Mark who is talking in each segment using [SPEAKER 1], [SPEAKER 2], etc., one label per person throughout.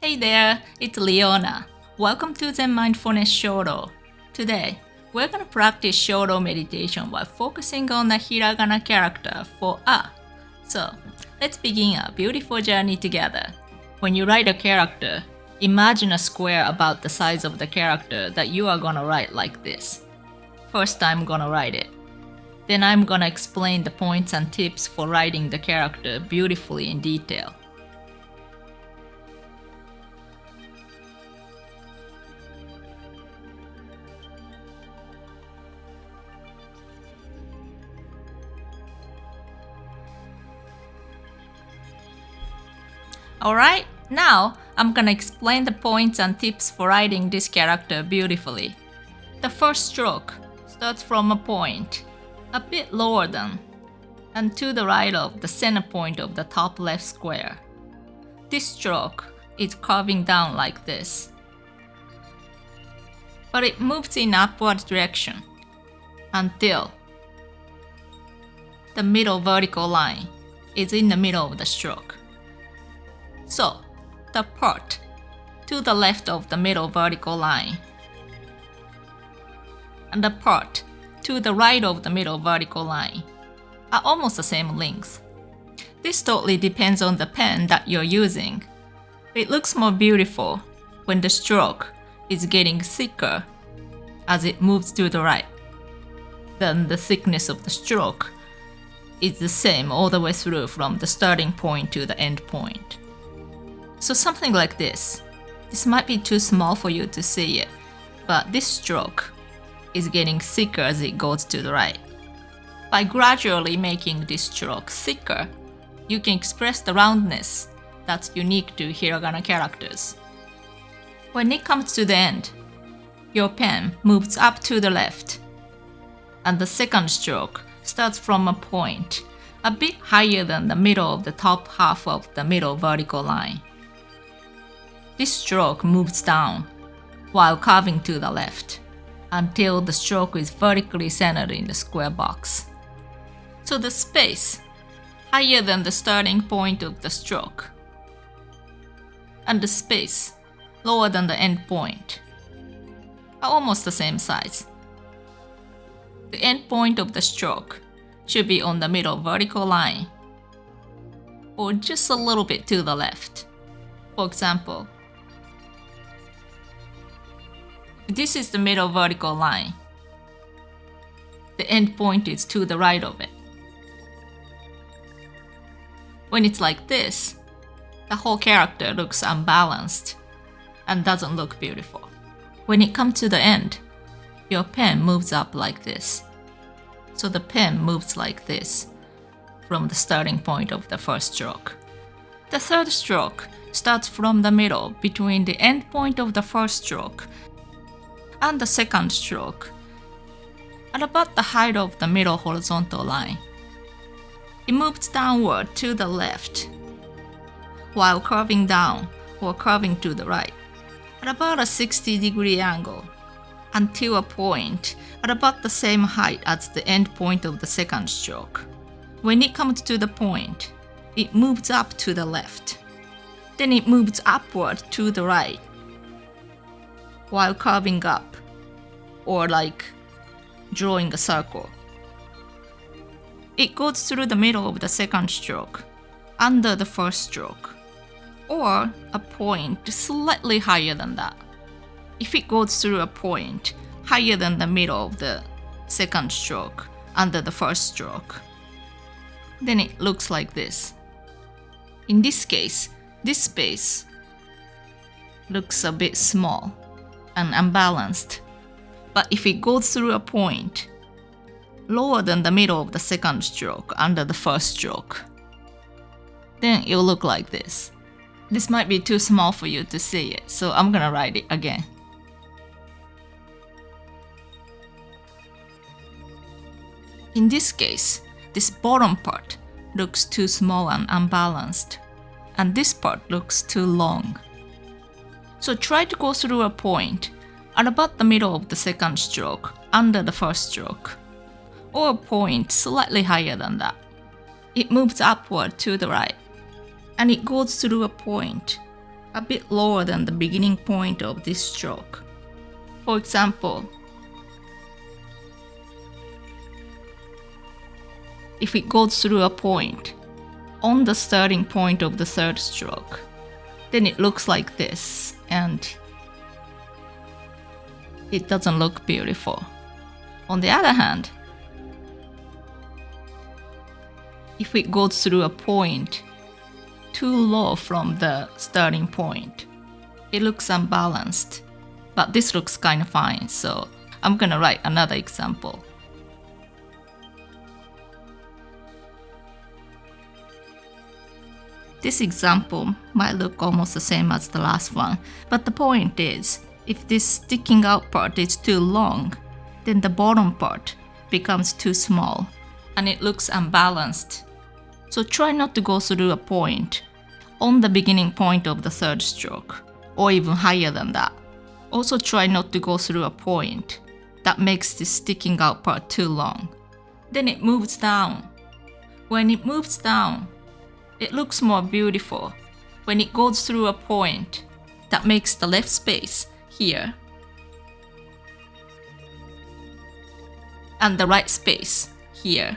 [SPEAKER 1] Hey there, it's Leona. Welcome to Zen Mindfulness Shodo. Today, we're going to practice Shodo meditation while focusing on the Hiragana character for A. So, let's begin a beautiful journey together. When you write a character, imagine a square about the size of the character that you are going to write like this. First, I'm going to write it. Then I'm going to explain the points and tips for writing the character beautifully in detail. Alright, now I'm gonna explain the points and tips for writing this character beautifully. The first stroke starts from a point, a bit lower than, and to the right of the center point of the top left square. This stroke is curving down like this, but it moves in upward direction until the middle vertical line is in the middle of the stroke. So, the part to the left of the middle vertical line and the part to the right of the middle vertical line are almost the same length. This totally depends on the pen that you're using. It looks more beautiful when the stroke is getting thicker as it moves to the right. Then the thickness of the stroke is the same all the way through from the starting point to the end point. So something like this. This might be too small for you to see it, but this stroke is getting thicker as it goes to the right. By gradually making this stroke thicker, you can express the roundness that's unique to Hiragana characters. When it comes to the end, your pen moves up to the left, and the second stroke starts from a point a bit higher than the middle of the top half of the middle vertical line. This stroke moves down while curving to the left until the stroke is vertically centered in the square box. So the space higher than the starting point of the stroke and the space lower than the end point are almost the same size. The end point of the stroke should be on the middle vertical line or just a little bit to the left. For example, this is the middle vertical line. The end point is to the right of it. When it's like this, the whole character looks unbalanced and doesn't look beautiful. When it comes to the end, your pen moves up like this. So the pen moves like this from the starting point of the first stroke. The third stroke starts from the middle between the end point of the first stroke and the second stroke at about the height of the middle horizontal line. It moves downward to the left while curving down or curving to the right at about a 60-degree angle until a point at about the same height as the end point of the second stroke. When it comes to the point, it moves up to the left. Then it moves upward to the right while curving up, or like drawing a circle. It goes through the middle of the second stroke, under the first stroke, or a point slightly higher than that. If it goes through a point higher than the middle of the second stroke, under the first stroke, then it looks like this. In this case, this space looks a bit small and unbalanced, but if it goes through a point lower than the middle of the second stroke under the first stroke, then it'll look like this. This might be too small for you to see it, so I'm gonna write it again. In this case, this bottom part looks too small and unbalanced, and this part looks too long. So try to go through a point at about the middle of the second stroke under the first stroke, or a point slightly higher than that. It moves upward to the right, and it goes through a point a bit lower than the beginning point of this stroke. For example, if it goes through a point on the starting point of the third stroke, then it looks like this, and it doesn't look beautiful. On the other hand, if it goes through a point too low from the starting point, it looks unbalanced. But this looks kind of fine, so I'm gonna write another example. This example might look almost the same as the last one, but the point is, if this sticking out part is too long, then the bottom part becomes too small and it looks unbalanced. So try not to go through a point on the beginning point of the third stroke, or even higher than that. Also try not to go through a point that makes this sticking out part too long. Then it moves down. When it moves down, it looks more beautiful when it goes through a point that makes the left space here and the right space here.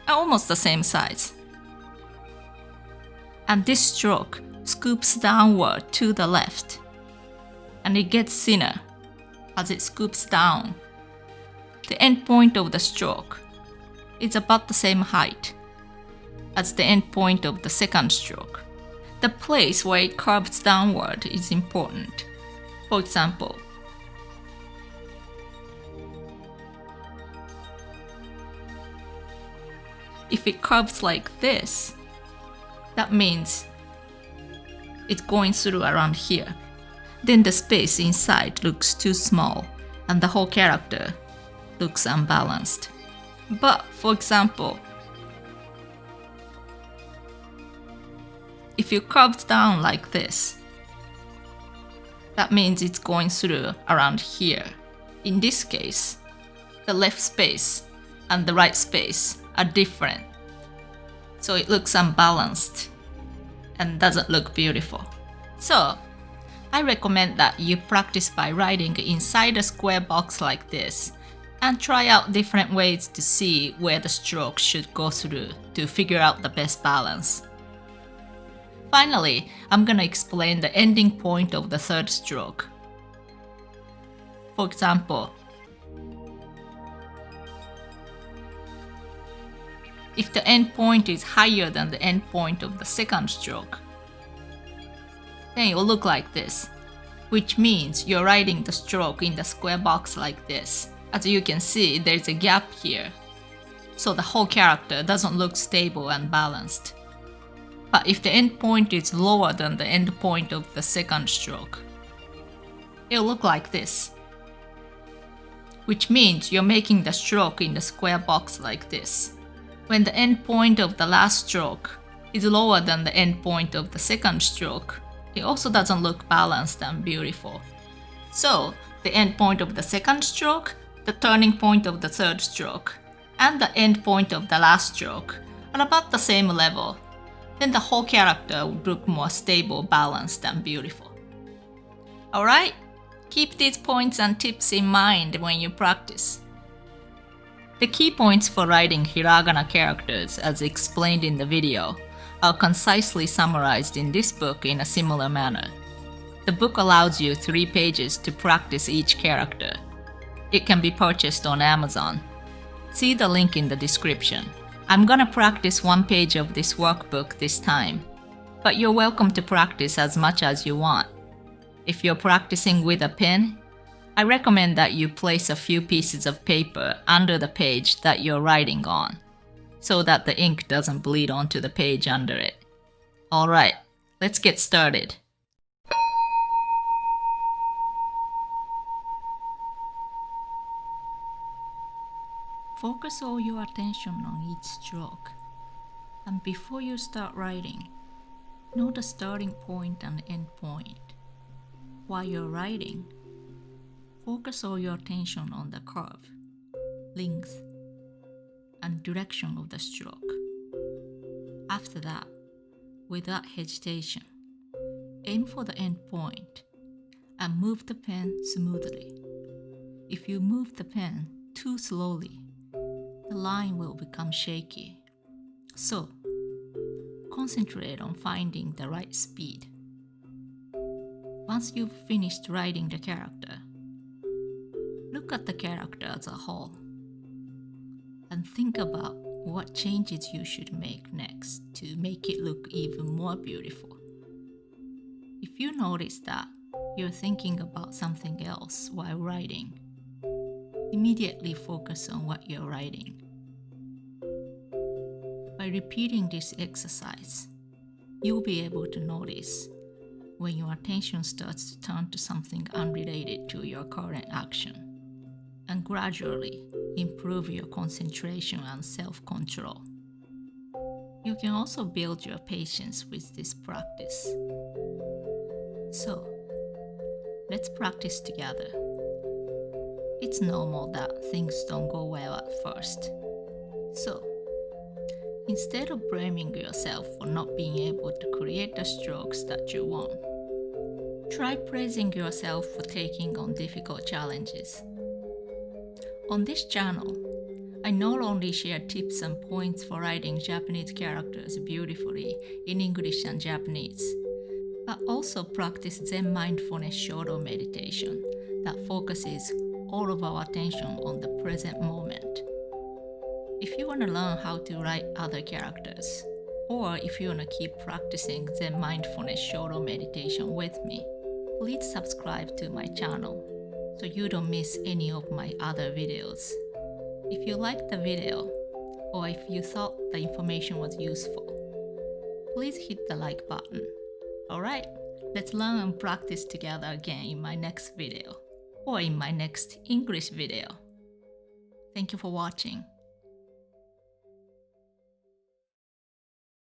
[SPEAKER 1] Almost the same size. And this stroke scoops downward to the left, and it gets thinner as it scoops down. The end point of the stroke is about the same height as the end point of the second stroke. The place where it curves downward is important. For example, if it curves like this, that means it's going through around here. Then the space inside looks too small and the whole character looks unbalanced. But for example, if you curve down like this, that means it's going through around here. In this case, the left space and the right space are different, so it looks unbalanced and doesn't look beautiful. So I recommend that you practice by writing inside a square box like this and try out different ways to see where the stroke should go through to figure out the best balance. Finally, I'm gonna explain the ending point of the third stroke. For example, if the end point is higher than the end point of the second stroke, then it will look like this, which means you're writing the stroke in the square box like this. As you can see, there's a gap here, so the whole character doesn't look stable and balanced. But if the end point is lower than the end point of the second stroke, it'll look like this, which means you're making the stroke in the square box like this. When the end point of the last stroke is lower than the end point of the second stroke, it also doesn't look balanced and beautiful. So, the end point of the second stroke, the turning point of the third stroke, and the end point of the last stroke are about the same level. Then the whole character would look more stable, balanced, and beautiful. Alright? Keep these points and tips in mind when you practice. The key points for writing hiragana characters, as explained in the video, are concisely summarized in this book in a similar manner. The book allows you 3 pages to practice each character. It can be purchased on Amazon. See the link in the description. I'm gonna practice 1 page of this workbook this time, but you're welcome to practice as much as you want. If you're practicing with a pen, I recommend that you place a few pieces of paper under the page that you're writing on, so that the ink doesn't bleed onto the page under it. Alright, let's get started. Focus all your attention on each stroke, and before you start writing, know the starting point and end point. While you're writing, focus all your attention on the curve, length, and direction of the stroke. After that, without hesitation, aim for the end point and move the pen smoothly. If you move the pen too slowly, the line will become shaky. So, concentrate on finding the right speed. Once you've finished writing the character, look at the character as a whole and think about what changes you should make next to make it look even more beautiful. If you notice that you're thinking about something else while writing, immediately focus on what you're writing. By repeating this exercise, you'll be able to notice when your attention starts to turn to something unrelated to your current action, and gradually improve your concentration and self-control. You can also build your patience with this practice. So, let's practice together. It's normal that things don't go well at first. So, instead of blaming yourself for not being able to create the strokes that you want, try praising yourself for taking on difficult challenges. On this channel, I not only share tips and points for writing Japanese characters beautifully in English and Japanese, but also practice Zen Mindfulness Shodo meditation that focuses all of our attention on the present moment. If you want to learn how to write other characters, or if you want to keep practicing Zen Mindfulness Shodo meditation with me, please subscribe to my channel so you don't miss any of my other videos. If you liked the video, or if you thought the information was useful, please hit the like button. Alright, let's learn and practice together again in my next video, or in my next English video. Thank you for watching.